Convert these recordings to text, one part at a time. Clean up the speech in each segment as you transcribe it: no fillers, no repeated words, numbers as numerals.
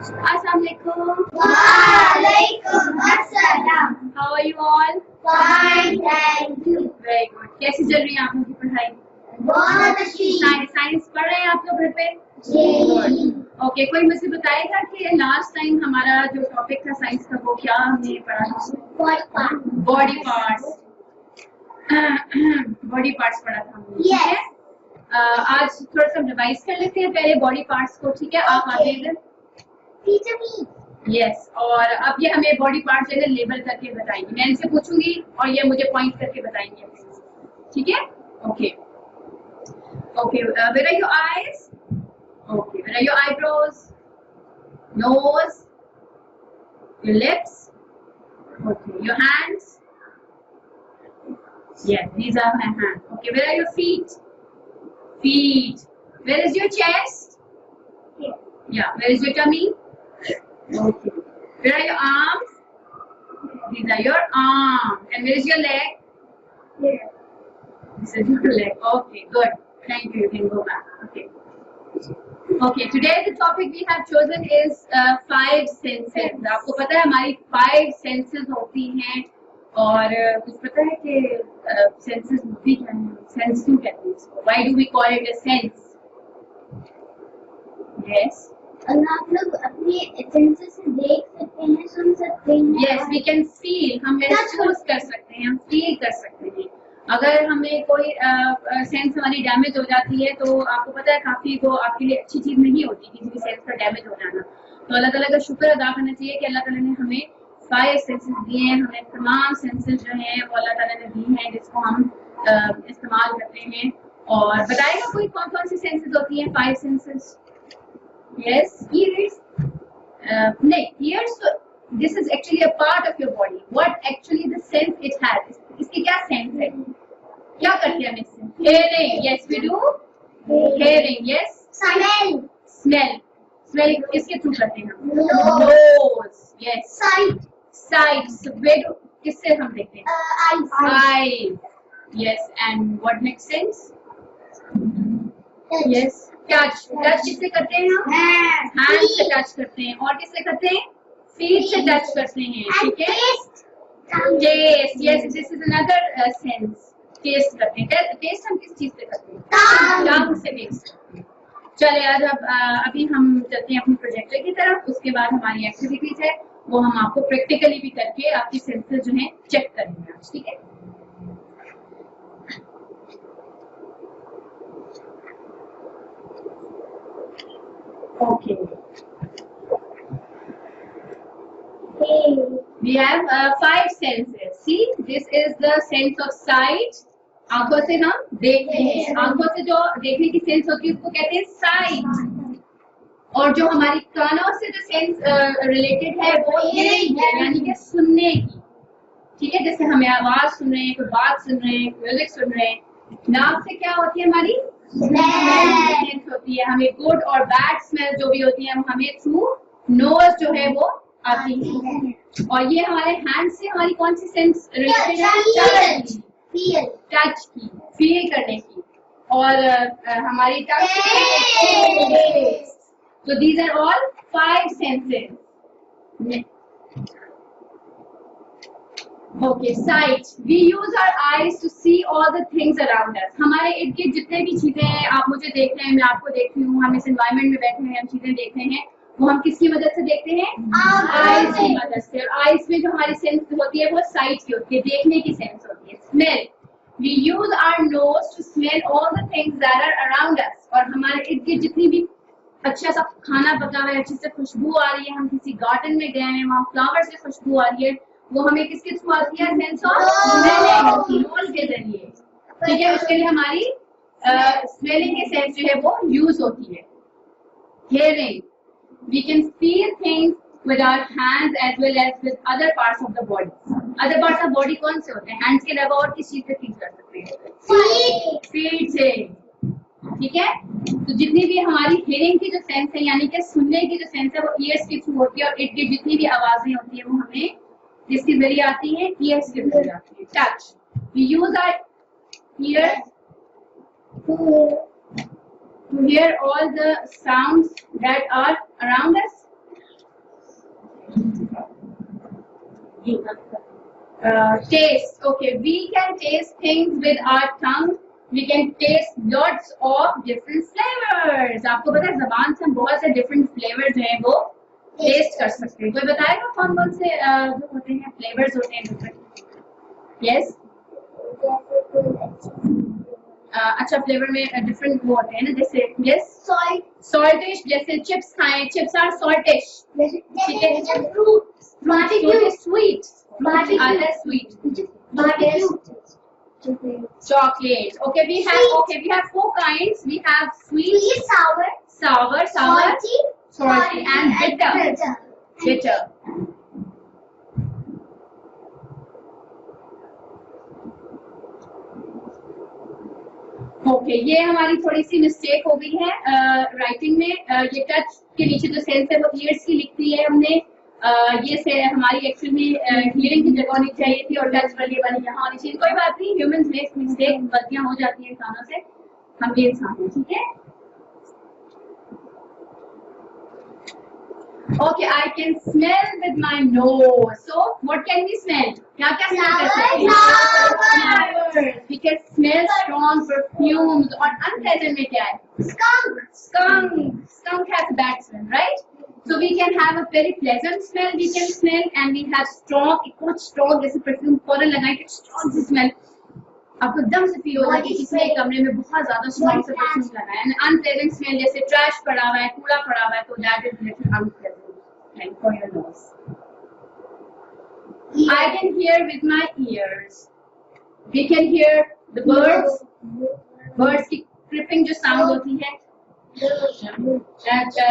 Assalamualaikum. Waalaikum assalam. How are you all? Fine, thank you. Very good. कैसी चल रही है आप लोगों की पढ़ाई? बहुत अच्छी। साइंस पढ़ रहे हैं आप लोग घर पे? जी। ओके, कोई मुझे बताएगा कि लास्ट टाइम हमारा जो टॉपिक था साइंस का वो क्या हमने पढ़ा था? Body parts. बॉडी पार्ट्स पढ़ा था हमने। ठीक है, आज थोड़ा सा रिवाइज कर लेते हैं पहले बॉडी पार्ट्स को। ठीक है, आप आगे इधर। यस, और अब ये हमें बॉडी पार्ट जो है लेबल करके बताएंगे। मैं इनसे पूछूंगी और ये मुझे पॉइंट करके बताएंगे। ठीक है, okay okay. Where are your eyes? Okay, where are your eyebrows? Nose? Your lips? Okay, your hands? Yes, these are my hands. Okay, where are your feet? Feet. Where is your chest? Here. Yeah, where is your tummy? Okay. Where are your arms? These are your arms. And where is your leg? Here. This is your leg. Okay, good. Thank you. You can go back. Okay. Okay, today the topic we have chosen is five senses. आपको पता है हमारी 5 senses होती हैं और कुछ पता है कि सेंसेस होती क्या है? सेंस क्यों कहते हैं इसको? Why do we call it a sense? Yes. आप लोग अपने सेंसेस से देख सकते हैं, सुन सकते हैं। Yes, we can feel. हम महसूस कर सकते हैं, हम फील कर सकते हैं। अगर हमें कोई सेंस हमारी डैमेज हो जाती है तो आपको पता है काफी वो आपके लिए अच्छी चीज नहीं होती किसी भी सेंस का डैमेज हो जाना। तो अल्लाह ताला का शुक्र अदा करना चाहिए कि अल्लाह ताला ने हमें 5 सेंसेस दिए हैं। हमें तमाम सेंसेस जो हैं वो अल्लाह ताला ने दी हैं जिसको हम इस्तेमाल करते हैं। और बताएगा कोई कौन कौन सी सेंसेस होती हैं? 5 सेंसेस। Yes, ears. नहीं, ears this is actually a part of your body. What actually the sense it has, इसकी क्या सेंस है? क्या करते हैं हम इससे? Hearing. Yes, we do hearing. Yes, smell. Smell. Smell किसके थ्रू करते हैं हम? नोज। Yes, sight. साइट। किससे हम देखते हैं? Eyes. Yes, and what makes sense? Yes, touch. Touch किससे करते हैं हम? हैंड से टच करते हैं। और किससे करते हैं? फीट से टच करते हैं। ठीक है, test. Yes, this is another sense. Test करते हैं। टेस्ट हम किस चीज से करते हैं? टंग से टेस्ट करते हैं। चले आज अब अभी हम चलते हैं अपने प्रोजेक्टर की तरफ। उसके बाद हमारी एक्टिविटीज है वो हम आपको प्रैक्टिकली भी करके आपकी सेंसेस जो है चेक करेंगे आज। ठीक है, okay. We have 5 senses. See, this is the sense of sight. आंखों से हम देखते हैं। आंखों से जो देखने की सेंस होती है उसको कहते हैं साइट। और जो हमारी कानों से जो सेंस रिलेटेड है वो हियरिंग है, यानी कि सुनने की। ठीक है, जैसे हमें आवाज सुन रहे हैं, कोई बात सुन रहे हैं, म्यूजिक सुन रहे हैं। नाक से क्या होती है? हमारी स्मेल होती है। हमें गुड और बैड स्मेल जो भी होती है वो हमें थ्रू नोज जो है वो आती है। और ये हमारे हैंड से हमारी कौन सी सेंस रिलेटेड है? टच की, फील करने की। और हमारी touch. So these are all 5 senses. Okay, sight. We use our eyes to see all the things around us. हमारे इर्द गिर्द जितने भी चीजें हैं, आप मुझे देख रहे हैं, मैं आपको देख रही हूँ, हम इस एनवायरनमेंट में बैठे हैं, हम चीजें देख रहे हैं, वो हम किसकी मदद से देखते हैं? आईज की मदद से। और आईज में जो हमारी सेंस होती है वो साइट की होती है, देखने की सेंस होती है। Smell. We use our nose to smell all the things that are around us. और हमारे इर्द गिर्द जितनी भी अच्छा सा खाना पका है, अच्छी से खुशबू आ रही है, हम किसी गार्डन में गए हैं, वहाँ फ्लावर से खुशबू आ रही है, वो हमें किसके थ्रू आती है? सेंस ऑफ स्मेलिंग, नोज के जरिए। ठीक है, उसके लिए हमारी स्मेलिंग की सेंस जो है वो यूज होती है। Hearing. We can feel things with our hands as well as with other parts of the body. Other parts of body कौन से होते हैं? हैंड्स के अलावा और किस चीज से फील कर सकते हैं? फीट से। ठीक है, तो जितनी भी हमारी हियरिंग की जो सेंस है यानी कि सुनने की जो सेंस है वो ईयर्स के थ्रू होती है। और इर्द गिर्द जितनी भी आवाजें होती है वो हमें किसके जरिए आती है? ईयर्स के जरिए आती है। Touch. We use our ears to hear all the sounds that are around us. Taste. Okay, we can taste things with our tongue. We can taste lots of different flavors. आपको पता है ज़बान से हम बहुत से different flavors जो हैं वो taste कर सकते हैं. कोई बताएगा कौन-कौन से जो होते हैं flavors होते हैं different? Yes. अच्छा फ्लेवर में डिफरेंट वो होते हैं ना जैसे yes saltish जैसे चिप्स खाएं चिप्स आर saltish ठीक है fruit is sweet other sweet chocolate okay we have four kinds we have sweet sour salty and bitter okay ये हमारी थोड़ी सी मिस्टेक हो गई है राइटिंग में ये टच के नीचे जो सेंस है वो ईयर्स की लिख दी है हमने ये से हमारी एक्चुअली में हियरिंग की जगह होनी चाहिए थी और टच वाली यहाँ होनी चाहिए कोई बात नहीं ह्यूमंस मेक मिस्टेक गलतियां हो जाती हैं इंसानों से हम भी इंसान हैं ठीक है Okay, I can smell with my nose. So, what can we smell? क्या smell कर सकते हैं? Flowers. We can smell strong perfumes. और unpleasant में क्या है? Skunk has bad smell, right? So we can have a very pleasant smell. We can smell, and we have strong, कुछ strong जैसे perfume फौरन लगाए कि strong से smell. आपको एकदम से फील होगा कि किसी एक कमरे में बहुत ज्यादा स्ट्रॉन्ग से परफ्यूम लगाया है अनप्लेजेंट स्मेल जैसे ट्रैश पड़ा हुआ है कूड़ा पड़ा हुआ है तो that is little unpleasant and for your nose I can hear with my ears. We can hear the birds की क्रिपिंग जो साउंड होती है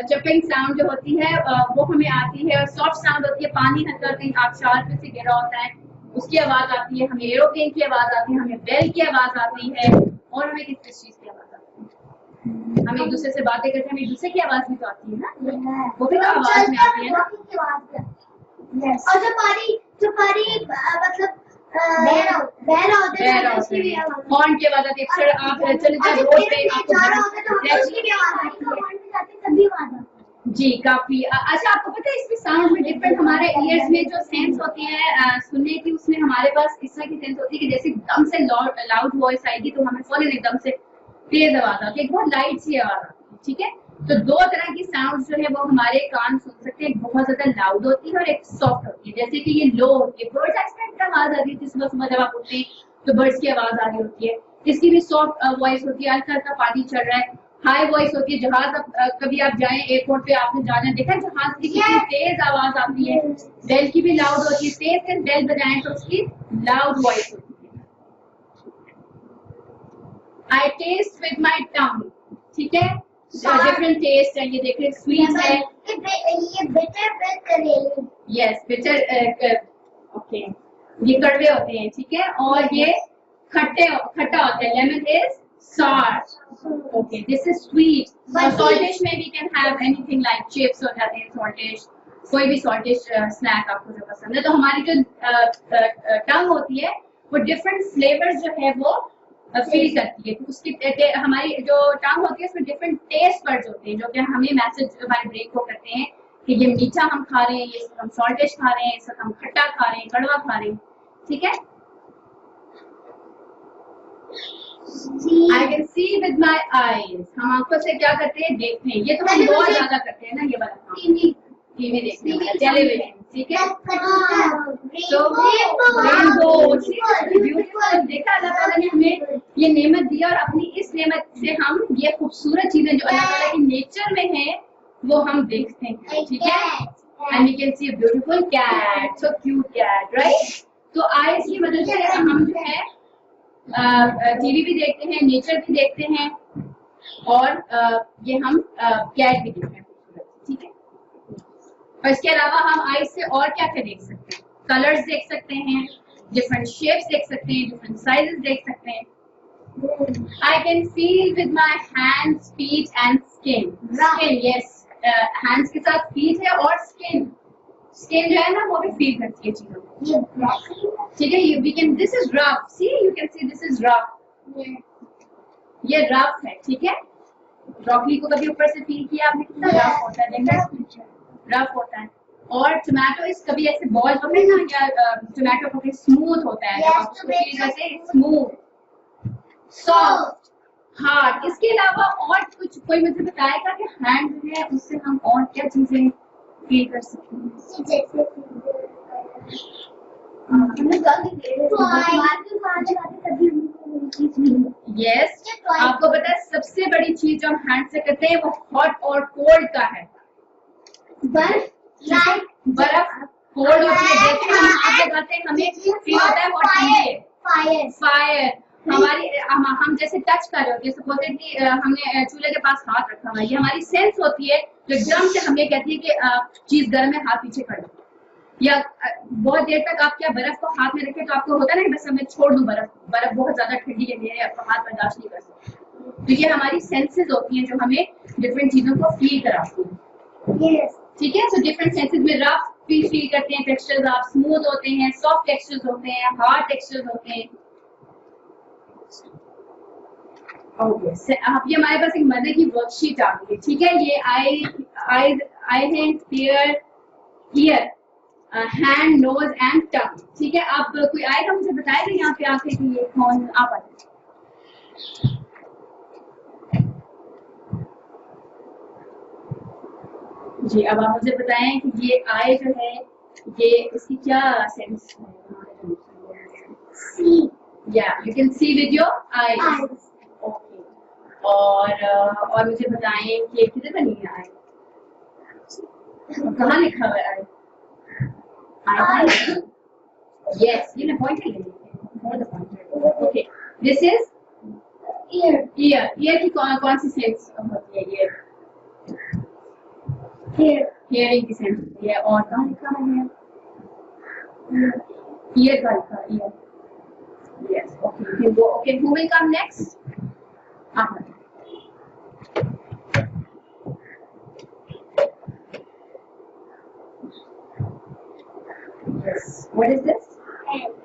चपिंग साउंड जो होती है वो हमें आती है और सॉफ्ट साउंड होती है पानी हल्का कहीं आबशार पे से गिरा होता है उसकी आवाज आती है हमें एरोप्लेन की आवाज आती है हमें बेल की आवाज आती है और हमें किस चीज की आवाज आती है हम एक दूसरे से बातें करते हैं हमें एक दूसरे की आवाज भी तो आती है ना वो भी तो आवाज में आती है ना और जो पानी मतलब बहरा होता है हॉर्न की आवाज आती है फिर आप चले जाओ रोड पे आपको तभी आवाज जी काफी अच्छा आपको पता है इसमें साउंड में डिफरेंट हमारे ईयर्स में जो सेंस होती है सुनने की उसमें हमारे पास इस तरह की सेंस होती है कि जैसे एकदम से लाउड वॉइस आएगी तो हमें फौरन एकदम से तेज आवाज आती है एक बहुत लाइट सी आवाज आती है ठीक है तो दो तरह की साउंड जो है वो हमारे कान सुन सकते हैं एक बहुत ज्यादा लाउड होती है और एक सॉफ्ट होती है जैसे कि ये लो होती है बर्ड्स एक्सपेक्ट आवाज आ रही है सुबह सुबह जब आप उठते हैं तो बर्ड्स की आवाज आ रही होती है इसकी भी सॉफ्ट वॉइस होती है हल्का हल्का पानी चल रहा है हाई वॉइस होती है जहाज कभी आप जाएं एयरपोर्ट पे आपने जाना देखा जहाज की कितनी तेज आवाज आती है बेल की भी लाउड होती है तेज बेल बजाएं तो उसकी लाउड वॉइस होती है आई टेस्ट विद माई टंग ठीक है डिफरेंट टेस्ट है ये देख रहे स्वीट है ये बिटर करेले यस बिटर ओके ये कड़वे होते हैं ठीक है और ये खट्टा होता है lemon is sour okay this is sweet saltish में we can have anything like chips हो जाते हैं saltish कोई भी saltish snack आपको जो पसंद है तो हमारी जो टंग होती है वो different flavors जो है वो फील करती है तो उसकी हमारी जो टंग होती है उसमें different taste buds होते हैं जो कि हमें मैसेज हमारे ब्रेन को करते हैं कि ये मीठा हम खा रहे हैं ये हम saltish खा रहे हैं इस हम खट्टा खा रहे हैं कड़वा खा रहे हैं ठीक है I can see with my eyes. हम आंखों से क्या करते हैं देखते हैं ये तो हम बहुत ज्यादा करते हैं ना ये वाला काम टीवी देखते हैं टेलीविजन ठीक है तो रेनबो ब्यूटीफुल देखा अल्लाह ताला ने हमें ये नेमत दिया और अपनी इस नेमत से हम ये खूबसूरत चीजें जो अल्लाह ताला की नेचर में है वो हम देखते हैं ठीक है and we can see a beautiful cat so cute cat right तो आईज की मदद से हम जो है टीवी भी देखते हैं नेचर भी देखते हैं और ये हम कैट भी देखते हैं ठीक है और इसके अलावा हम आईज से और क्या क्या देख सकते हैं कलर्स देख सकते हैं डिफरेंट शेप्स देख सकते हैं डिफरेंट साइजेस देख सकते हैं I can feel with my hands feet and skin yes hands के साथ फीट है और स्किन जो है ना वो भी फील करती है चीजों को ठीक है we can this is rough see you can see this is rough ये रफ है ठीक है ब्रोकली को कभी ऊपर से फील किया आपने कितना रफ होता है देखा रफ होता है और टोमेटो इस कभी ऐसे बॉल पकड़े ना, या टोमेटो पकड़े स्मूथ होता है, Yes, उसको फील करते हैं स्मूथ, सॉफ्ट, हार्ड। इसके अलावा और कुछ कोई मुझे बताएगा कि हैंड जो है उससे हम और क्या चीजें फील कर सकते हैं? यस, आपको पता है सबसे बड़ी चीज जो हम हैंड से करते हैं वो हॉट और कोल्ड का है। बर्फ कोल्ड होती है, जैसे हम हाथ लगाते हैं हमें फील होता है बहुत ठंडी है। फायर हमारी हम जैसे टच कर रहे होते हैं, सपोजेटली हमने चूल्हे के पास हाथ रखा हुआ है, ये हमारी सेंस होती है जो एकदम से हमें कहती है कि चीज गर्म है, हाथ पीछे कर दो। या बहुत देर तक आप क्या बर्फ को हाथ में रखें तो आपको होता है ना, बस मैं छोड़ दूं, बर्फ बहुत ज्यादा ठंडी है, मेरे हाथ बर्दाश्त नहीं कर सकते। तो ये हमारी सेंसेस होती हैं जो हमें डिफरेंट चीजों को फील कराती हैं। ठीक है, सो डिफरेंट सेंसेस में रफ फील करते हैं, टेक्सचर्स आप स्मूथ होते हैं, सॉफ्ट टेक्सचर्स होते हैं, हार्ड टेक्सचर्स होते हैं। ओके, अब ये हमारे पास एक मदर की वर्कशीट आ गई है। ठीक है, ये eye hand, ear, hand, nose and tongue. ठीक है, अब कोई आएगा मुझे बताएगा यहाँ पे आके कि ये कौन आप आए? जी, अब आप मुझे बताएं कि ये आई जो है ये इसकी क्या सेंस है? या you can C with your eyes. Okay, और मुझे बताएं कि किधर बनी है आई? कहाँ लिखा हुआ है आई? यस, ये मैं पॉइंट नहीं। Okay, this is year. Year की कौन सी सेंस होती है? ये हियरिंग की सेंस होती है। और कहाँ लिखा है? ईयर का लिखा है, year. Yes, okay, go. Okay, who will come next? Ahmed. Yes. What is this?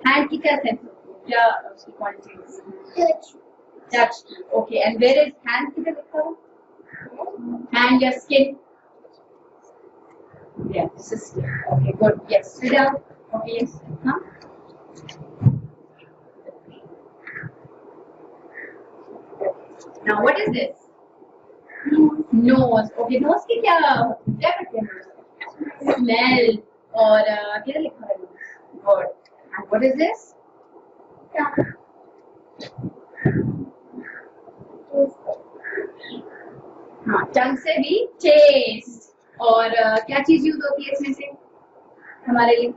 Hand की क्या सेंस होती है? क्या उसकी क्वालिटी होती है? Touch. Okay, and where is hand किधर लिखा है? Hand या skin? Yeah, this is skin. Okay, good. Yes, sit down. Okay, yes. Huh? Now what is this? Nose. Okay, nose की क्या करते हैं? Smell. और क्या लिखा है? Good. And what is this? हाँ, टंग से भी taste. और क्या चीज यूज होती है इसमें से हमारे लिए?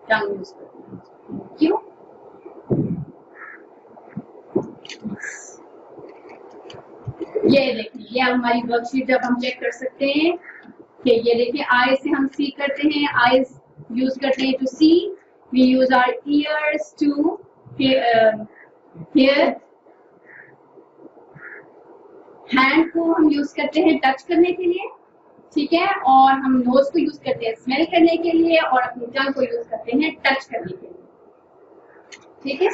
टंग यूज करते हैं। क्यों? ये देखिए, ये हमारी वर्कशीट जब हम चेक कर सकते हैं कि ये देखिए, आई से हम सी करते हैं, आईज यूज करते हैं to see, we use our ears to hear, hand को हम यूज करते हैं टच करने के लिए, ठीक है, और हम नोज को यूज करते हैं स्मेल करने के लिए, और अपनी टंग को यूज करते हैं टच करने के लिए, ठीक है,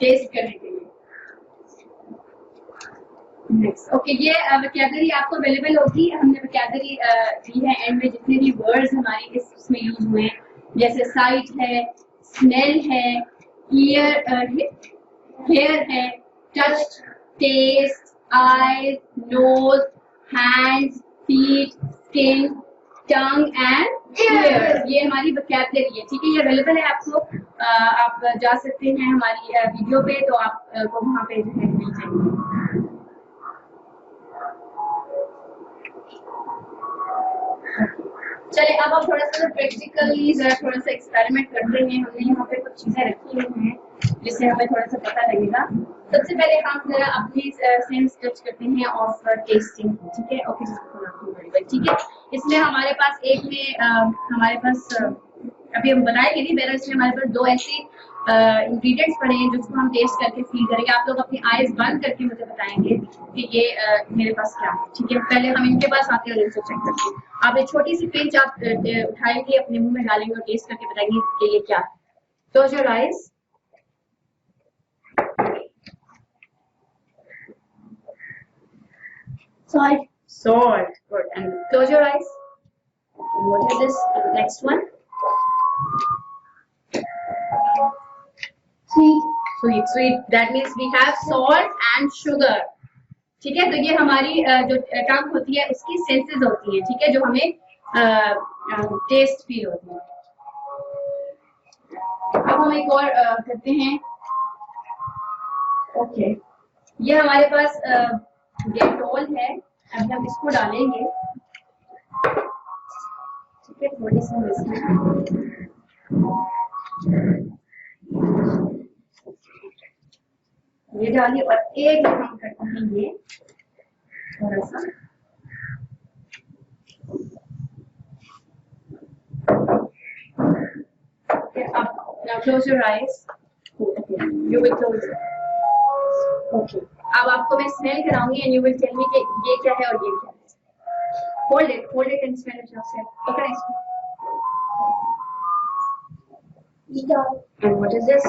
टेस्ट करने के लिए। नेक्स्ट, ओके, ये वोकैबुलरी आपको अवेलेबल होगी, हमने वोकैबुलरी दी है एंड में, जितने भी वर्ड्स हमारे इसमें यूज हुए हैं, जैसे साइट है, स्मेल है, ईयर, हेयर है, touch, taste, eyes, nose, hands, feet, skin, tongue and ear, ये हमारी वोकैबुलरी है, ठीक है, ये अवेलेबल है आपको, आप जा सकते हैं हमारी वीडियो पे, तो आपको वहाँ पे जो है मिल जाएगी। चलिए, अब हम थोड़ा सा प्रैक्टिकली थोड़ा सा एक्सपेरिमेंट करते हैं। हमने यहाँ पे कुछ चीजें रखी हुई हैं जिससे हमें थोड़ा सा पता लगेगा। सबसे पहले हम जरा अपनी सेंस टच करते हैं ऑफ टेस्टिंग, ठीक है, ओके, ठीक है। इसमें हमारे पास एक में हमारे पास अभी हम बनाएंगे नहीं, मेरा इसमें हमारे पास दो ऐसे इंग्रेडिएंट्स पड़े हैं जिसको हम टेस्ट करके फील करेंगे। आप लोग अपनी आईज बंद करके मुझे बताएंगे कि ये मेरे पास क्या है, ठीक है। पहले हम इनके पास आते हैं और इनसे चेक करते हैं। आप एक छोटी सी पिंच आप उठाएंगे, अपने मुंह में डालेंगे और टेस्ट करके बताएंगे कि ये क्या है। Close your eyes. Salt. Good. And close your eyes. And what is this? Next one. Sweet. That means we have salt and sugar. ठीक है, तो ये हमारी जो टंग होती है उसकी सेंसेस होती है, ठीक है, जो हमें टेस्ट फील होती है। अब हम एक और करते हैं। ओके, ये हमारे पास डेटॉल है, अब हम इसको डालेंगे, ठीक है, थोड़ी सी इसमें ये डालिए और एक हम करते हैं ये थोड़ा सा, अब now close your eyes. Okay, you will close it. Okay, अब आपको मैं smell कराऊंगी and you will tell me कि ये क्या है और ये क्या है. Hold it and smell it yourself. पकड़े इसको. And what is this?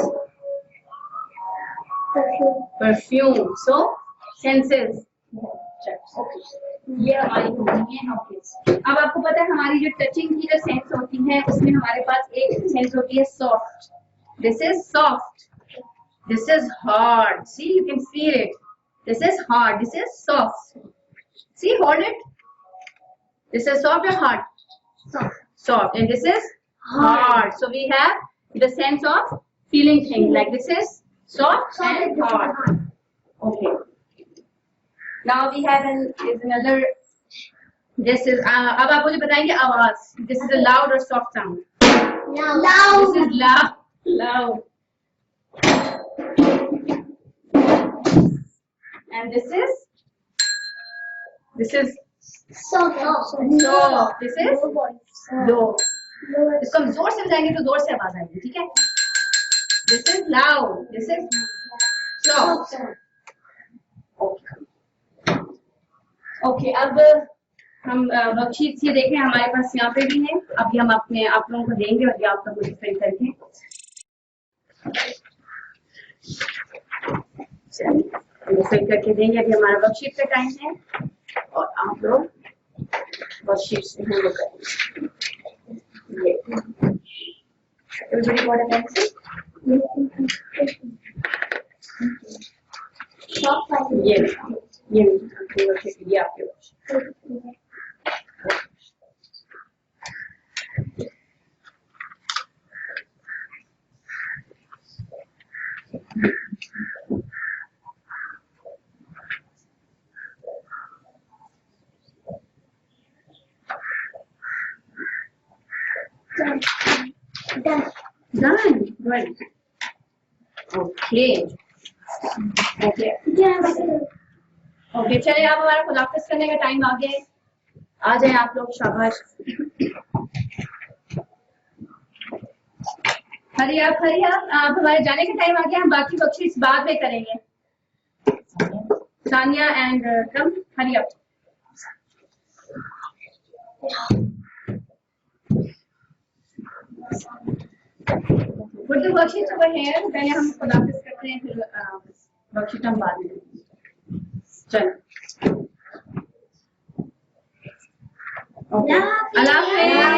Perfume. So senses. ये हमारी होती है। अब आपको पता है हमारी जो टचिंग की जो सेंस होती है उसमें हमारे पास एक सेंस होती है soft. This is soft, this is hard, see you can feel it, this is hard, this is soft, see hold it, this is soft और hard, soft, and this is hard, so we have the sense of feeling things like this is soft and hard. Okay. Now we have another. This is अब आप मुझे बताएंगे आवाज. This is a loud or soft sound. Loud. This is loud. And this is soft. This is low. इसको हम जोर से बताएंगे तो जोर से आवाज आएगी, ठीक है? This is loud. This is soft. Okay. अब हम वर्कशीट ये देखें हमारे पास यहाँ पे भी है, अभी हम अपने आप लोगों को देंगे और ये आप लोगों को फिल करके फिल करके देंगे। अभी हमारा वर्कशीट का टाइम है और आप लोग वर्कशीट से हम लोग करेंगे। Everybody got a pencil? ये आपके Done. Good. Okay. चलिए अब हमारा खुदाफिज करने का टाइम आ गया है। आ जाए आप लोग, शाबाश। हरी आप हमारे जाने का टाइम आ गया। हम बाकी वर्कशीट्स बाद में करेंगे। सानिया एंड कम, हरी आप। Put the worksheets over here. पहले हम खुदाफिज करते हैं, फिर वर्कशीट हम बाद में करेंगे। चलो, अल्लाह हाफ़िज़।